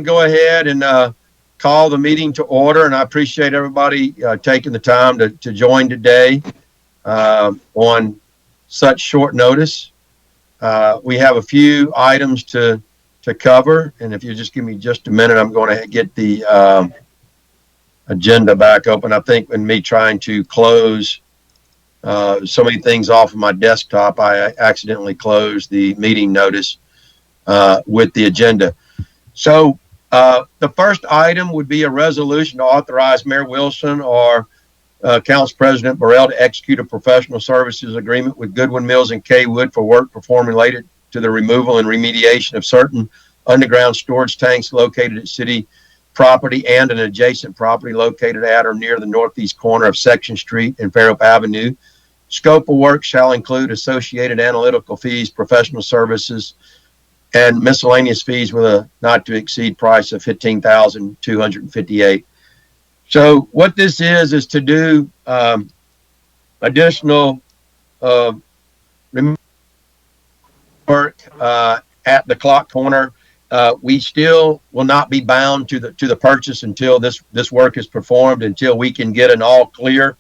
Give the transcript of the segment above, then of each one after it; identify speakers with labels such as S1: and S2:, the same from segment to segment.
S1: go ahead and call the meeting to order, and I appreciate everybody taking the time to join today on such short notice. We have a few items to cover, and if you just give me just a minute, I'm going to get the agenda back open. I think in me trying to close so many things off of my desktop, I accidentally closed the meeting notice with the agenda. So the first item would be a resolution to authorize Mayor Wilson or Council President Burrell to execute a professional services agreement with Goodwin Mills and Kaywood for work performed related to the removal and remediation of certain underground storage tanks located at city property and an adjacent property located at or near the northeast corner of Section Street and Fairhope Avenue. Scope of work shall include associated analytical fees, professional services, and miscellaneous fees with a not to exceed price of $15,258. So what this is to do additional work at the clock corner. We still will not be bound to the purchase until this work is performed, until we can get an all clear.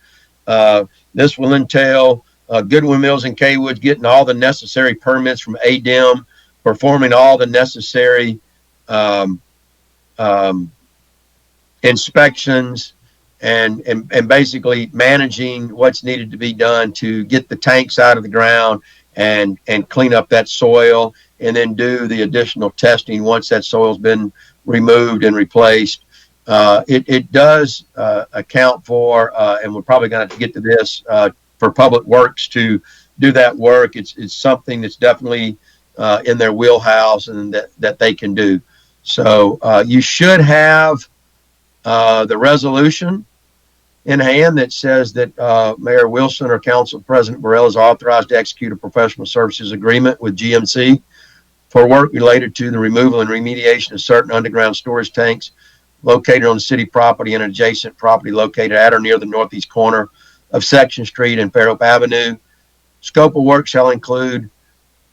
S1: This will entail Goodwin Mills and Kaywood getting all the necessary permits from ADEM, performing all the necessary inspections, and basically managing what's needed to be done to get the tanks out of the ground and clean up that soil, and then do the additional testing once that soil's been removed and replaced. It does account for, and we're probably going to have to get to this, for Public Works to do that work. It's something that's definitely in their wheelhouse and that they can do. So you should have the resolution in hand that says that Mayor Wilson or Council President Burrell is authorized to execute a professional services agreement with GMC for work related to the removal and remediation of certain underground storage tanks located on the city property and adjacent property located at or near the northeast corner of Section Street and Fairhope Avenue. Scope of work shall include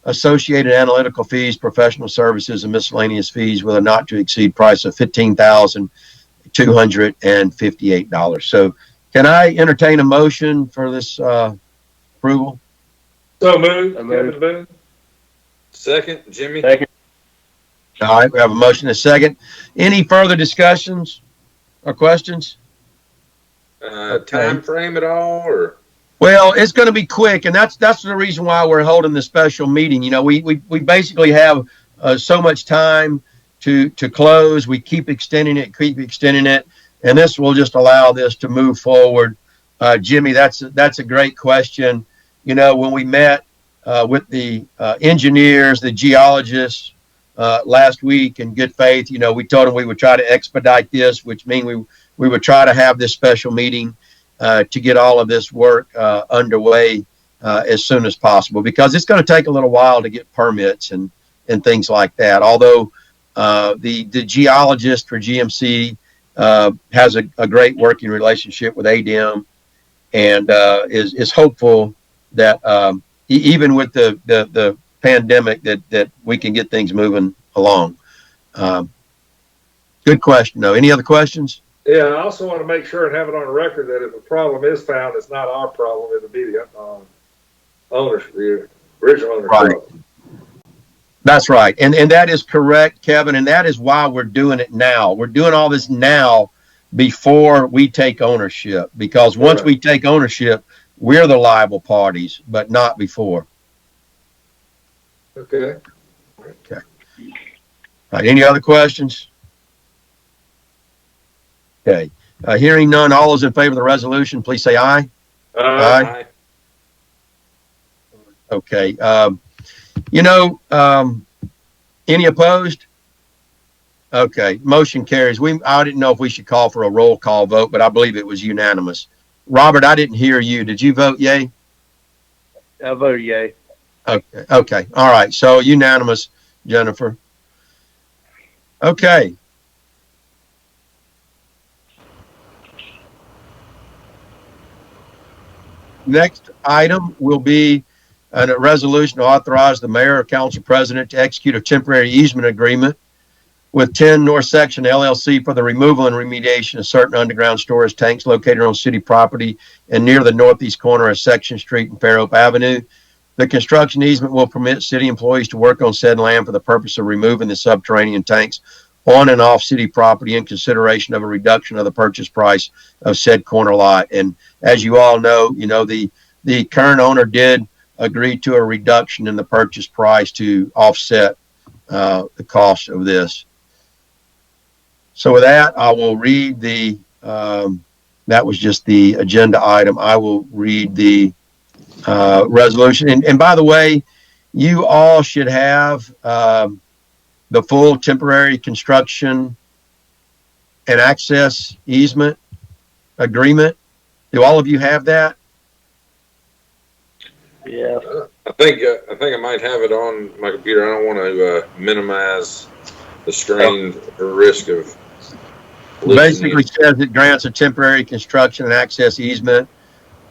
S1: associated analytical fees, professional services, and miscellaneous fees with a not to exceed price of $15,258. So can I entertain a motion for this approval?
S2: So moved. Kevin Boone.
S3: Second, Jimmy.
S1: Second. All right, we have a motion and a second. Any further discussions or questions?
S3: Time frame at all, or?
S1: Well, it's going to be quick, and that's the reason why we're holding this special meeting. You know, we basically have so much time to close. We keep extending it, and this will just allow this to move forward. Jimmy, that's a great question. You know, when we met with the engineers, the geologists last week in good faith, you know, we told them we would try to expedite this, which means we would try to have this special meeting to get all of this work underway as soon as possible, because it's going to take a little while to get permits and things like that. Although the geologist for GMC has a great working relationship with ADEM, and is hopeful that even with the pandemic that we can get things moving along. Good question, though. Any other questions?
S2: Yeah, I also want to make sure and have it on the record that if a problem is found, it's not our problem. It'll be the owner's, the original owner's problem.
S1: That's right. And that is correct, Kevin. And that is why we're doing it now. We're doing all this now before we take ownership, because once we take ownership, we're the liable parties, but not before.
S2: Okay.
S1: Okay. All right, any other questions? Okay. Hearing none, all those in favor of the resolution, please say aye.
S2: Aye.
S1: Okay. Any opposed? Okay. Motion carries. I didn't know if we should call for a roll call vote, but I believe it was unanimous. Robert, I didn't hear you. Did you vote yay?
S4: I voted yay.
S1: Okay. Okay. All right. So unanimous, Jennifer. Okay. Next item will be a resolution to authorize the mayor or council president to execute a temporary easement agreement with 10 North Section LLC for the removal and remediation of certain underground storage tanks located on city property and near the northeast corner of Section Street and Fairhope Avenue. The construction easement will permit city employees to work on said land for the purpose of removing the subterranean tanks on and off city property in consideration of a reduction of the purchase price of said corner lot. And as you all know, the current owner did agree to a reduction in the purchase price to offset the cost of this. So with that, I will read that was just the agenda item. I will read the resolution. And by the way, you all should have the full temporary construction and access easement agreement. Do all of you have that?
S4: Yeah.
S3: I think I might have it on my computer. I don't want to minimize the strain or risk of.
S1: Basically says it grants a temporary construction and access easement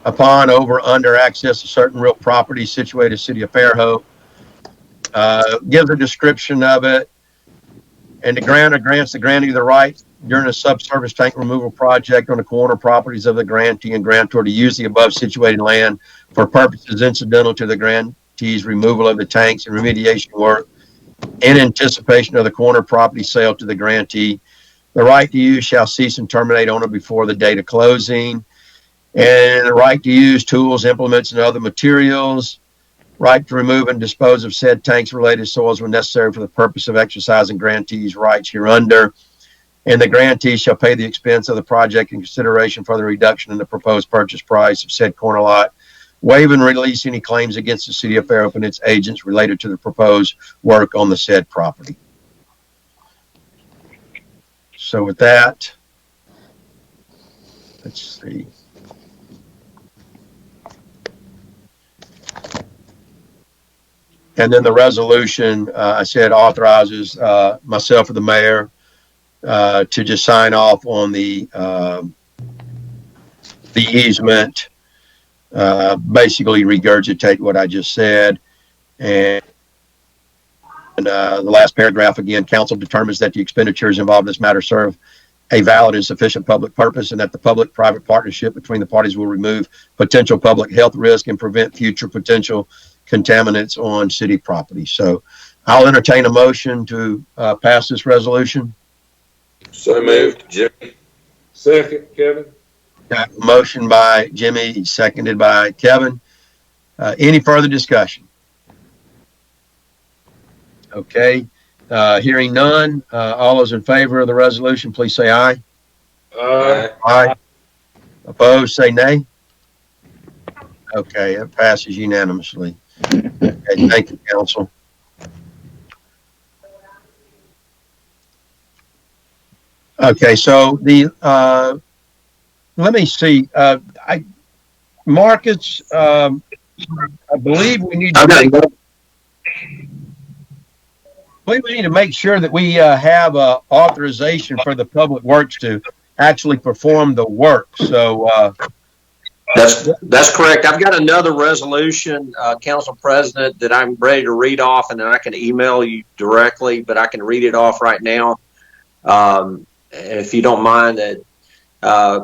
S1: upon, over, under access to certain real property situated in the city of Fairhope. Gives a description of it, and the grantor grants the grantee the right during a subsurface tank removal project on the corner properties of the grantee and grantor to use the above situated land for purposes incidental to the grantee's removal of the tanks and remediation work in anticipation of the corner property sale to the grantee. The right to use shall cease and terminate on or before the date of closing. And the right to use tools, implements, and other materials. Right to remove and dispose of said tanks related soils when necessary for the purpose of exercising grantee's rights hereunder. And the grantee shall pay the expense of the project in consideration for the reduction in the proposed purchase price of said corner lot. Waive and release any claims against the city of Fairhope and its agents related to the proposed work on the said property. So with that, let's see. And then the resolution, I said, authorizes myself or the mayor to just sign off on the easement, basically regurgitate what I just said. And the last paragraph again, council determines that the expenditures involved in this matter serve a valid and sufficient public purpose, and that the public-private partnership between the parties will remove potential public health risk and prevent future potential contaminants on city property. So I'll entertain a motion to pass this resolution.
S3: So moved, Jimmy.
S2: Second, Kevin.
S1: Got a motion by Jimmy, seconded by Kevin. Any further discussion? Okay, hearing none. All those in favor of the resolution, please say aye. Aye. Opposed, say nay. Okay, it passes unanimously. Okay, thank you, council. Okay, so the let me see. Marcus, I believe we need to make sure that we have authorization for the public works to actually perform the work. So
S5: that's correct. I've got another resolution, Council President, that I'm ready to read off, and then I can email you directly, but I can read it off right now. If you don't mind, that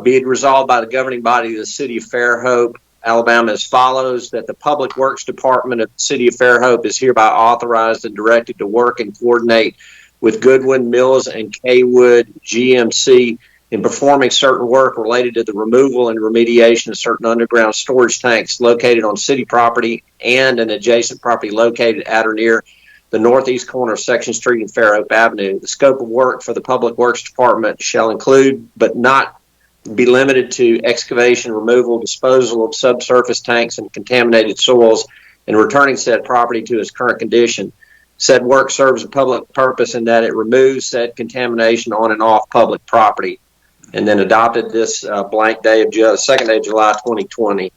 S5: be it resolved by the governing body of the city of Fairhope, Alabama, as follows: that the Public Works Department of the city of Fairhope is hereby authorized and directed to work and coordinate with Goodwin, Mills, and Kaywood GMC in performing certain work related to the removal and remediation of certain underground storage tanks located on city property and an adjacent property located at or near the northeast corner of Section Street and Fairhope Avenue. The scope of work for the Public Works Department shall include, but not be limited to, excavation, removal, disposal of subsurface tanks and contaminated soils, and returning said property to its current condition. Said work serves a public purpose in that it removes said contamination on and off public property. And then adopted this blank day of 2nd day of July 2020.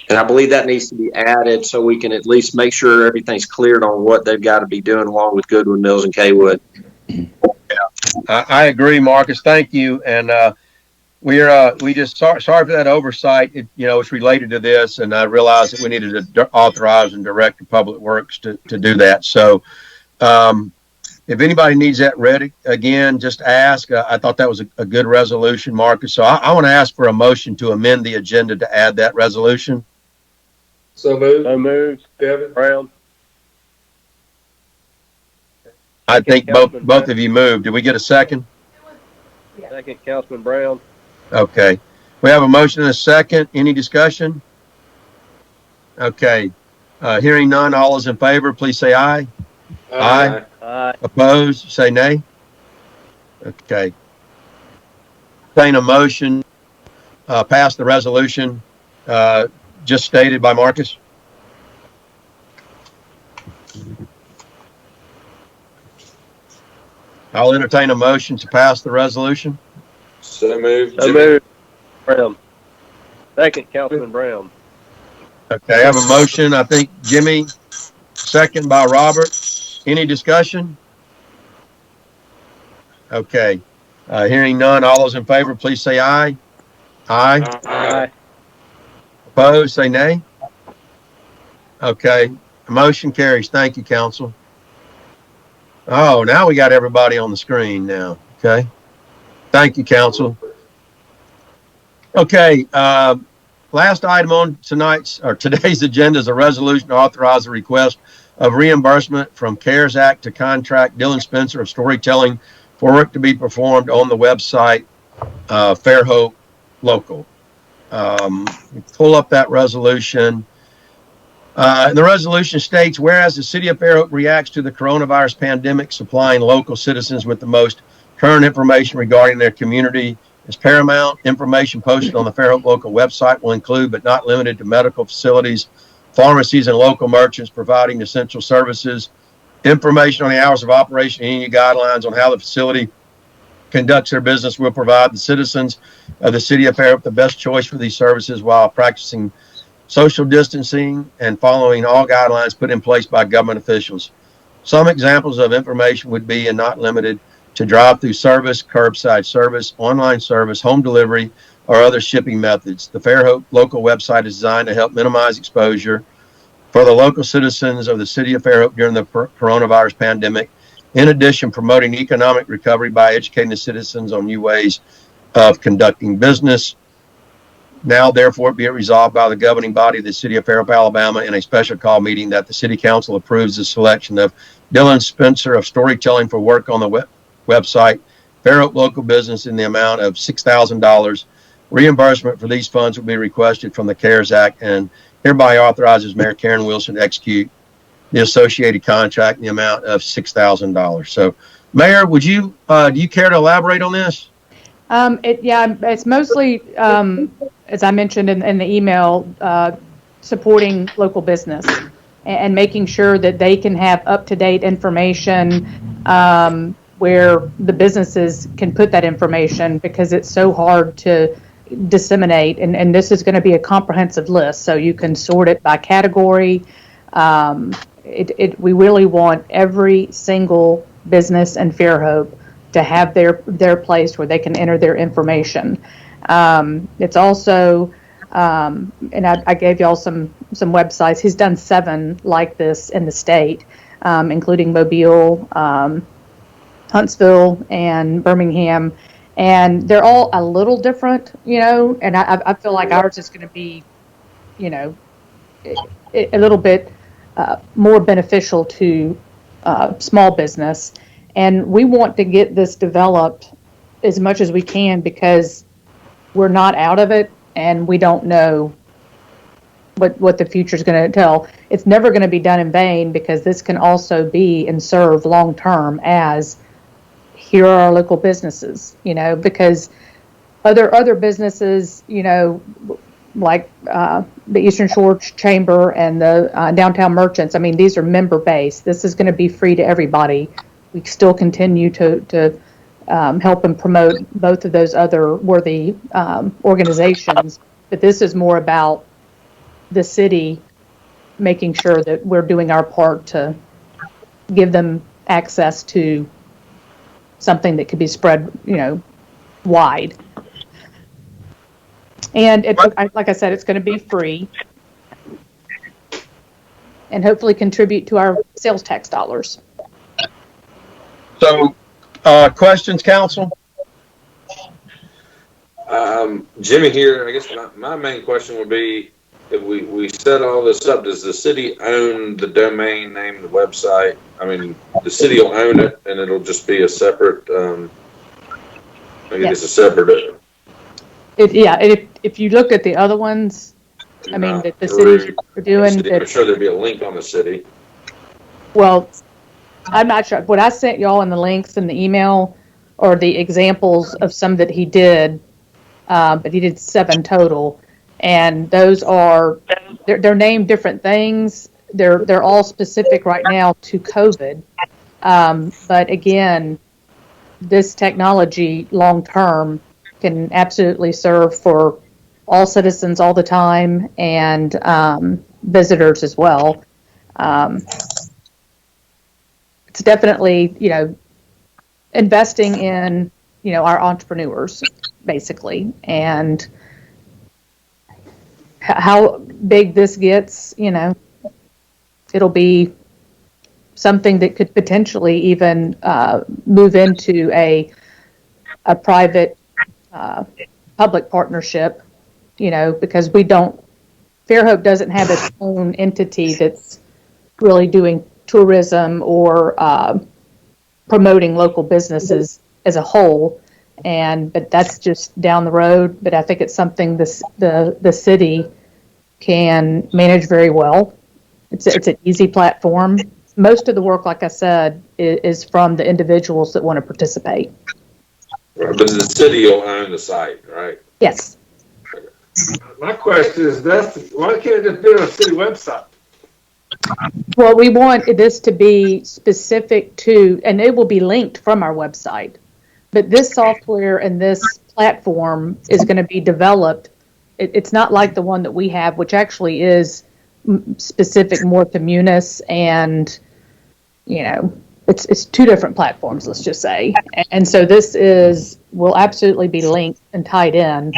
S5: And I believe that needs to be added so we can at least make sure everything's cleared on what they've got to be doing along with Goodwin, Mills, and Kaywood.
S1: I agree, Marcus. Thank you. And we just sorry for that oversight. It's related to this, and I realized that we needed to authorize and direct the Public Works to do that. So if anybody needs that read again, just ask. I thought that was a good resolution, Marcus. So I want to ask for a motion to amend the agenda to add that resolution.
S2: So moved.
S4: So moved.
S2: Kevin?
S4: Brown.
S1: I think both of you moved. Did we get a second?
S4: Second, Councilman Brown.
S1: Okay. We have a motion and a second. Any discussion? Okay. Hearing none, all is in favor, please say aye. Aye.
S4: Aye.
S1: Opposed, say nay. Okay. Entertain a motion, pass the resolution just stated by Marcus. I'll entertain a motion to pass the resolution.
S3: So moved.
S4: So moved. Brown. Second, Councilman Brown.
S1: Okay, I have a motion, I think, Jimmy, second by Robert. Any discussion? Okay. Hearing none, all those in favor, please say aye. Aye.
S4: Aye.
S1: Opposed, say nay. Okay. Motion carries. Thank you, council. Oh, now we got everybody on the screen now. Okay. Thank you, council. Okay. Last item on today's agenda is a resolution to authorize a request of reimbursement from CARES Act to contract Dylan Spencer of Storytelling for work to be performed on the website Fairhope Local. Pull up that resolution. And the resolution states, whereas the city of Fairhope reacts to the coronavirus pandemic, supplying local citizens with the most current information regarding their community is paramount. Information posted on the Fairhope Local website will include, but not limited to, medical facilities, pharmacies, and local merchants providing essential services, information on the hours of operation, and any guidelines on how the facility conducts their business will provide the citizens of the city of Fairhope the best choice for these services while practicing social distancing and following all guidelines put in place by government officials. Some examples of information would be, and not limited to, drive-through service, curbside service, online service, home delivery, or other shipping methods. The Fairhope Local website is designed to help minimize exposure for the local citizens of the city of Fairhope during the coronavirus pandemic. In addition, promoting economic recovery by educating the citizens on new ways of conducting business. Now, therefore, be it resolved by the governing body of the city of Fairhope, Alabama, in a special call meeting that the city council approves the selection of Dylan Spencer of Storytelling for work on the website Fairhope Local Business in the amount of $6,000. Reimbursement for these funds will be requested from the CARES Act, and hereby authorizes Mayor Karen Wilson to execute the associated contract in the amount of $6,000. So, Mayor, would you do you care to elaborate on this?
S6: It's mostly, as I mentioned in the email, supporting local business and making sure that they can have up-to-date information where the businesses can put that information, because it's so hard to disseminate. And this is going to be a comprehensive list, so you can sort it by category. We really want every single business in Fairhope to have their place where they can enter their information. It's also, and I gave y'all some websites. He's done 7 like this in the state, including Mobile, Huntsville, and Birmingham. And they're all a little different, and I feel like ours is going to be, a little bit more beneficial to small business. And we want to get this developed as much as we can, because we're not out of it and we don't know what the future is going to tell. It's never going to be done in vain, because this can also be and serve long term as, here are our local businesses, because other businesses, like the Eastern Shore Chamber and the Downtown Merchants, I mean, these are member based. This is going to be free to everybody. We still continue to help and promote both of those other worthy organizations, but this is more about the city making sure that we're doing our part to give them access to something that could be spread, wide. And like I said, it's going to be free and hopefully contribute to our sales tax dollars.
S1: So, questions, council?
S3: Jimmy here. I guess my main question would be, if we set all this up, does the city own the domain name, the website? I mean, the city will own it, and it'll just be a separate. I guess a separate.
S6: If you look at the other ones, I mean, that the cities are doing.
S3: I'm sure there'd be a link on the city.
S6: Well, I'm not sure. What I sent y'all in the links in the email or the examples of some that he did, but he did 7 total, and those are they're named different things. They're all specific right now to COVID, but again, this technology long term can absolutely serve for all citizens all the time and visitors as well. It's definitely, investing in, our entrepreneurs, basically. And how big this gets, it'll be something that could potentially even move into a private public partnership, because Fairhope doesn't have its own entity that's really doing tourism or promoting local businesses as a whole, but that's just down the road. But I think it's something the city can manage very well. It's an easy platform. Most of the work, like I said, is from the individuals that want to participate.
S3: Right, but the city will own the site, right?
S6: Yes.
S2: My question is, why can't it just be on a city website?
S6: Well, we want this to be specific to, and it will be linked from our website, but this software and this platform is going to be developed. It's not like the one that we have, which actually is specific more to Munis, and, it's 2 different platforms, let's just say. And so this will absolutely be linked and tied in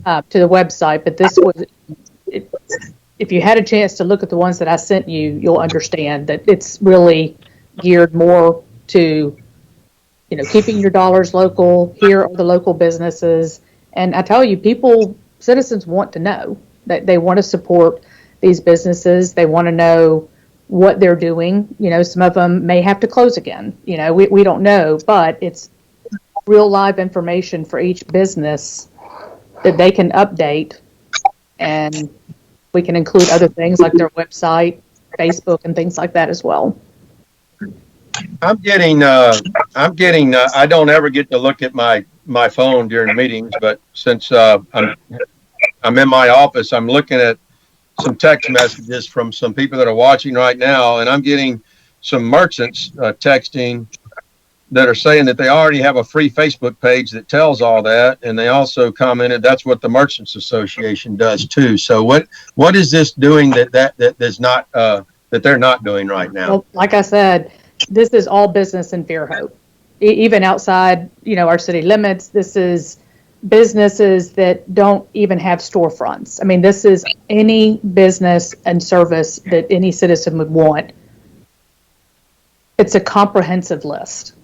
S6: to the website, but this was, if you had a chance to look at the ones that I sent you, you'll understand that it's really geared more to, keeping your dollars local. Here are the local businesses. And I tell you, citizens want to know that they want to support these businesses. They want to know what they're doing. Some of them may have to close again. We don't know, but it's real live information for each business that they can update, and we can include other things like their website, Facebook, and things like that as well.
S1: I'm getting, I don't ever get to look at my phone during meetings, but since I'm in my office, I'm looking at some text messages from some people that are watching right now, and I'm getting some merchants texting that are saying that they already have a free Facebook page that tells all that, and they also commented that's what the Merchants Association does too. So what is this doing that is not that they're not doing right now?
S6: Well, like I said, this is all business in Fairhope, even outside our city limits. This is businesses that don't even have storefronts. I mean, this is any business and service that any citizen would want. It's a comprehensive list.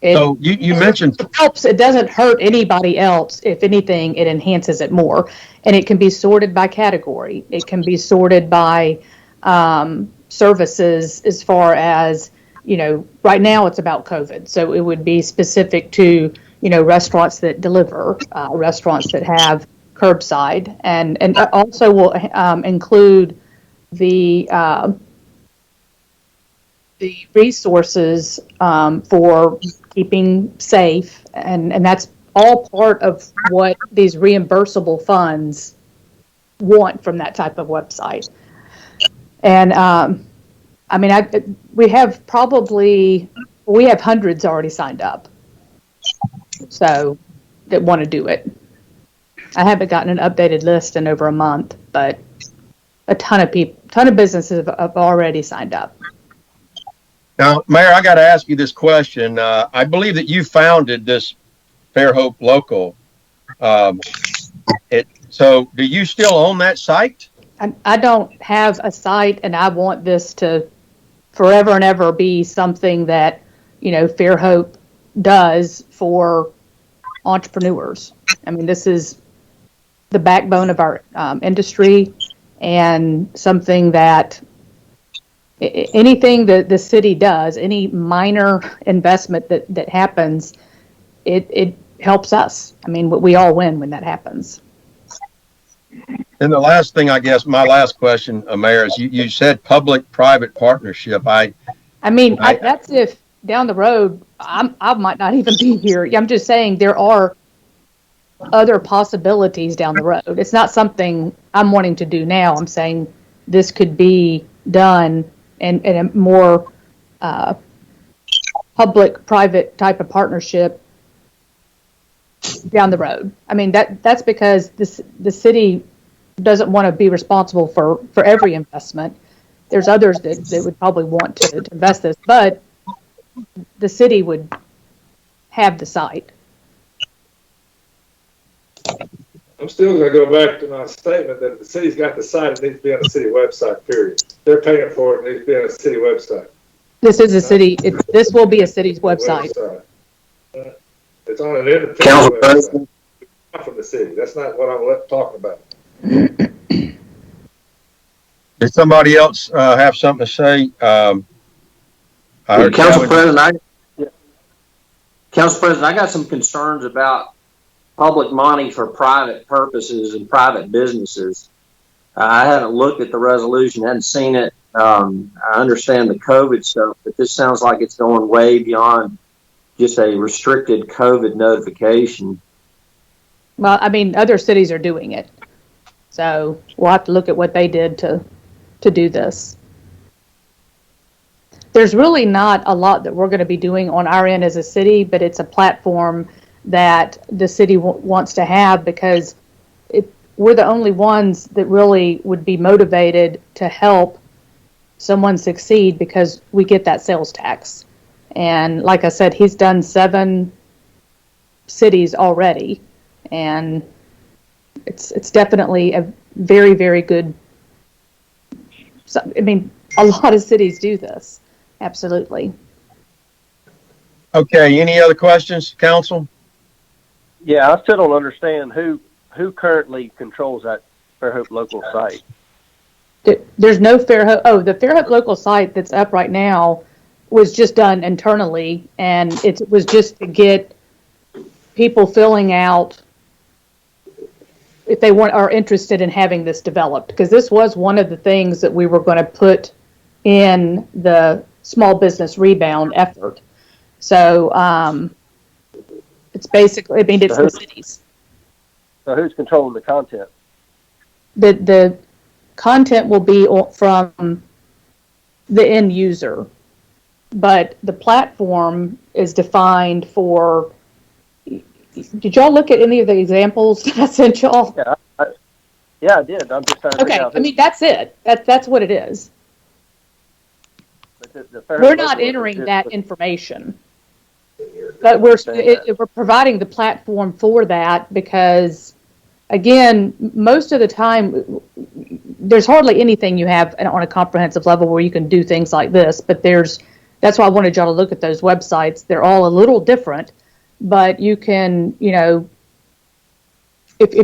S1: So you mentioned
S6: it helps. It doesn't hurt anybody else. If anything, it enhances it more. And it can be sorted by category. It can be sorted by services, as far as, right now it's about COVID. So it would be specific to, restaurants that deliver, restaurants that have curbside, and also will include the resources for keeping safe, and that's all part of what these reimbursable funds want from that type of website. And we have hundreds already signed up, so that want to do it. I haven't gotten an updated list in over a month, but a ton of businesses have already signed up.
S1: Now, Mayor, I got to ask you this question. I believe that you founded this Fairhope Local. So do you still own that site?
S6: I don't have a site, and I want this to forever and ever be something that, Fairhope does for entrepreneurs. I mean, this is the backbone of our industry, and something that anything that the city does, any minor investment that happens, it helps us. I mean, we all win when that happens.
S1: And the last thing, I guess, my last question, Mayor, is you said public-private partnership.
S6: That's if down the road, I might not even be here. I'm just saying there are other possibilities down the road. It's not something I'm wanting to do now. I'm saying this could be done in a more public-private type of partnership down the road. I mean, that's because the city doesn't want to be responsible for every investment. There's others that would probably want to invest this, but the city would have the site.
S2: I'm still going to go back to my statement that if the city's got the site, it needs to be on the city website, period. They're paying for it, it needs to be on a city website.
S6: This is a city, this will be a city's website.
S2: It's on an independent website. Not from the city. That's not what I'm talking about.
S1: Did somebody else have something to say?
S5: Council President, I got some concerns about public money for private purposes and private businesses. I haven't looked at the resolution, hadn't seen it. I understand the COVID stuff, but this sounds like it's going way beyond just a restricted COVID notification.
S6: Well, I mean, other cities are doing it. So we'll have to look at what they did to do this. There's really not a lot that we're going to be doing on our end as a city, but it's a platform that the city wants to have because we're the only ones that really would be motivated to help someone succeed because we get that sales tax. And like I said, he's done 7 cities already, and it's definitely a very, very good. So, I mean, a lot of cities do this. Absolutely.
S1: Okay. Any other questions, council?
S4: Yeah, I still don't understand who currently controls that Fairhope local site.
S6: There's no Fairhope. Oh, the Fairhope local site that's up right now was just done internally, and it was just to get people filling out if they are interested in having this developed, because this was one of the things that we were going to put in the small business rebound effort. So it's basically, I mean, it's the cities.
S4: So who's controlling the content?
S6: The content will be from the end user, but the platform is defined for. Did y'all look at any of the examples that I sent y'all?
S4: Yeah, I did. I'm just trying to
S6: figure out. I mean, that's it. That's what it is. But we're not entering that information, but we're providing the platform for that because, again, most of the time, there's hardly anything you have on a comprehensive level where you can do things like this. But that's why I wanted y'all to look at those websites. They're all a little different. But you can, if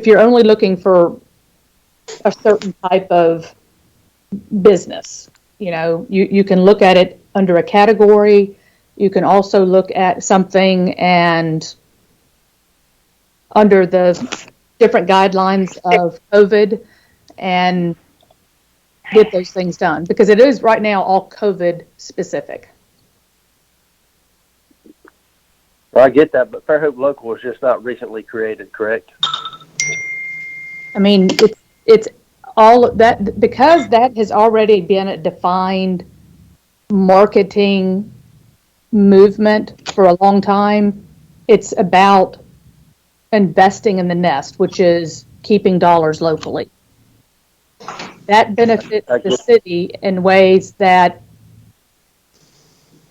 S6: you're only looking for a certain type of business, you can look at it under a category. You can also look at something and under the different guidelines of COVID and get those things done because it is right now all COVID specific.
S4: Well, I get that, but Fairhope Local was just not recently created, correct?
S6: I mean, it's all that because that has already been a defined marketing movement for a long time. It's about investing in the nest, which is keeping dollars locally. That benefits the city in ways that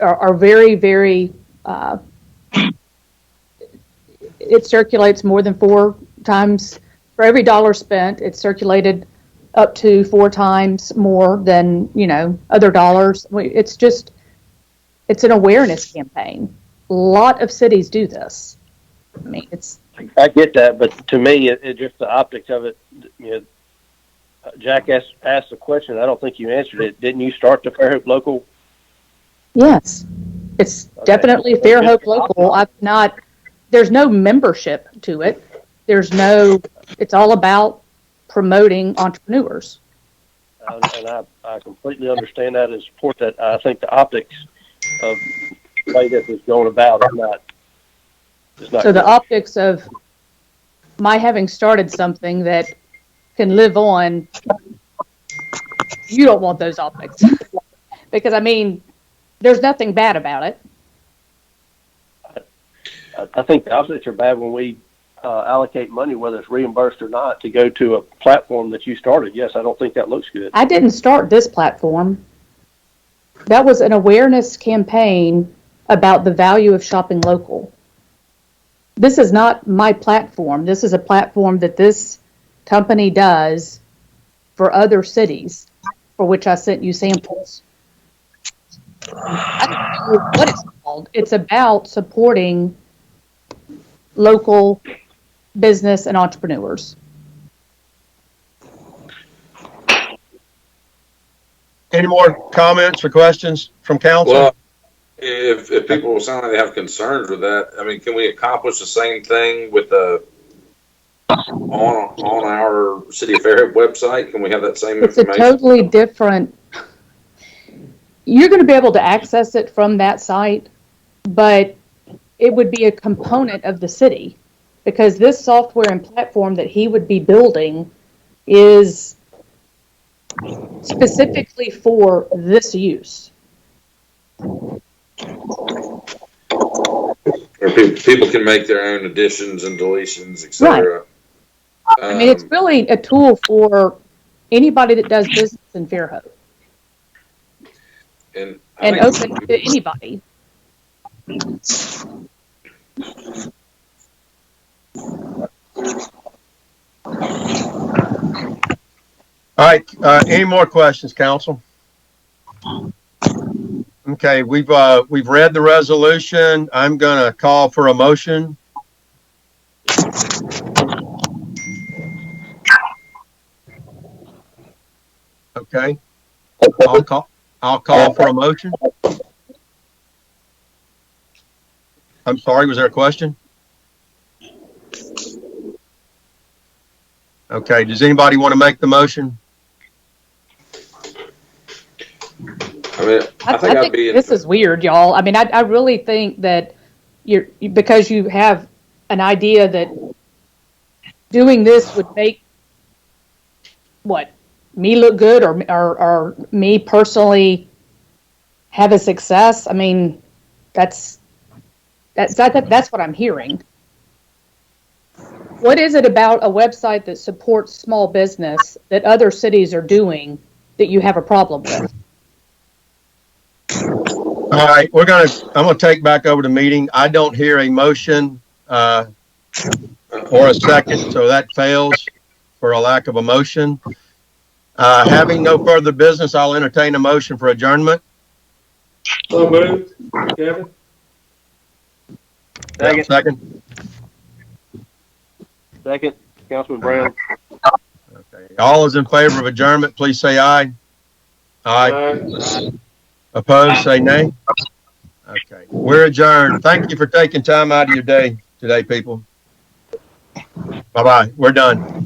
S6: are very, very. It circulates more than 4 times for every dollar spent. It's circulated up to 4 times more than other dollars. It's It's an awareness campaign. A lot of cities do this. I mean,
S4: I get that, but to me, it just the optics of it. You know, Jack asked a question. I don't think you answered it. Didn't you start the Fairhope Local?
S6: yes, it's definitely Fairhope Local. There's no membership to it. It's all about promoting entrepreneurs.
S4: And I completely understand that and support that. I think the optics of the way this is going about is not
S6: So
S4: good.
S6: the optics of my having started something that can live on, you don't want those optics. Because, I mean, there's nothing bad about it.
S4: I think the optics are bad when we allocate money, whether it's reimbursed or not, to go to a platform that you started. Yes, I don't think that looks good.
S6: I didn't start this platform. That was an awareness campaign about the value of shopping local. This is not my platform. This is a platform that this company does for other cities, for which I sent you samples. I don't know what it's called. It's about supporting local business and entrepreneurs.
S1: Any more comments or questions from council?
S3: Well, if people sound like they have concerns with that, I mean, can we accomplish the same thing with on our City of Fairhope website? Can we have that same
S6: It's
S3: information?
S6: a totally different. You're going to be able to access it from that site, but it would be a component of the city, because this software and platform that he would be building is specifically for this use.
S3: Or people can make their own additions and deletions, etc.
S6: Right. I mean, it's really a tool for anybody that does business in Fairhope. And open to anybody.
S1: All right. Any more questions, council? Okay, we've read the resolution. I'm going to call for a motion. Okay. I'll call for a motion. I'm sorry, was there a question? Okay, does anybody want to make the motion?
S6: I think this is weird, y'all. I mean, I really think that because you have an idea that doing this would make me look good or me personally have a success. I mean, that's what I'm hearing. What is it about a website that supports small business that other cities are doing that you have a problem with?
S1: All right, I'm gonna take back over the meeting. I don't hear a motion or a second, so that fails for a lack of a motion. Having no further business, I'll entertain a motion for adjournment.
S2: So moved, Kevin.
S1: Second.
S4: Second, Councilman Brown.
S1: Okay. All those in favor of adjournment, please say aye. Aye. Opposed, say nay. Okay. We're adjourned. Thank you for taking time out of your day today, people. Bye-bye. We're done.